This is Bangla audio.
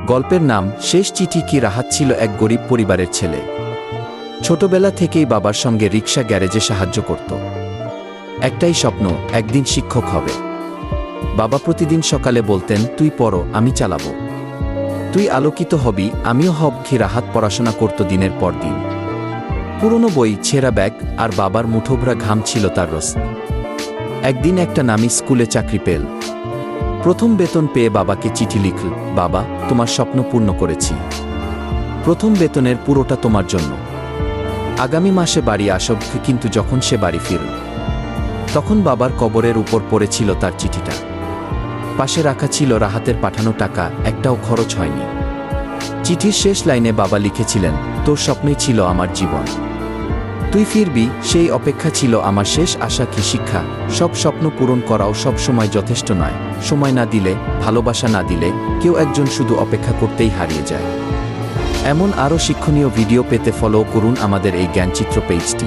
গল্পের নাম শেষ চিঠি। কি রাহাত ছিল এক গরিব পরিবারের ছেলে। ছোটবেলা থেকেই বাবার সঙ্গে রিকশা গ্যারেজে সাহায্য করত। একটাই স্বপ্ন, একদিন শিক্ষক হবে। বাবা প্রতিদিন সকালে বলতেন, তুই পড়ো, আমি চালাবো। তুই আলোকিত হবি, আমিও হব। রাহাত পড়াশোনা করত দিনের পর দিন। পুরনো বই, ছেঁড়া ব্যাগ আর বাবার মুঠোভরা ঘাম ছিল তার রস। একদিন একটা নামি স্কুলে চাকরি পেল। প্রথম বেতন পেয়ে বাবাকে চিঠি লিখল, বাবা, তোমার স্বপ্ন পূর্ণ করেছি। প্রথম বেতনের পুরোটা তোমার জন্য। আগামী মাসে বাড়ি আসব। কিন্তু যখন সে বাড়ি ফিরল, তখন বাবার কবরের উপর পড়েছিল তার চিঠিটা। পাশে রাখা ছিল রাহাতের পাঠানো টাকা, একটাও খরচ হয়নি। চিঠির শেষ লাইনে বাবা লিখেছিলেন, তোর স্বপ্নই ছিল আমার জীবন। তুই ফিরবি, সেই অপেক্ষা ছিল আমার শেষ আশা। কি শিক্ষা! সব স্বপ্ন পূরণ করাও সব সময় যথেষ্ট নয়। সময় না দিলে, ভালোবাসা না দিলে, কেউ একজন শুধু অপেক্ষা করতেই হারিয়ে যায়। এমন আরও শিক্ষণীয় ভিডিও পেতে ফলো করুন আমাদের এই জ্ঞানচিত্র পেজটি।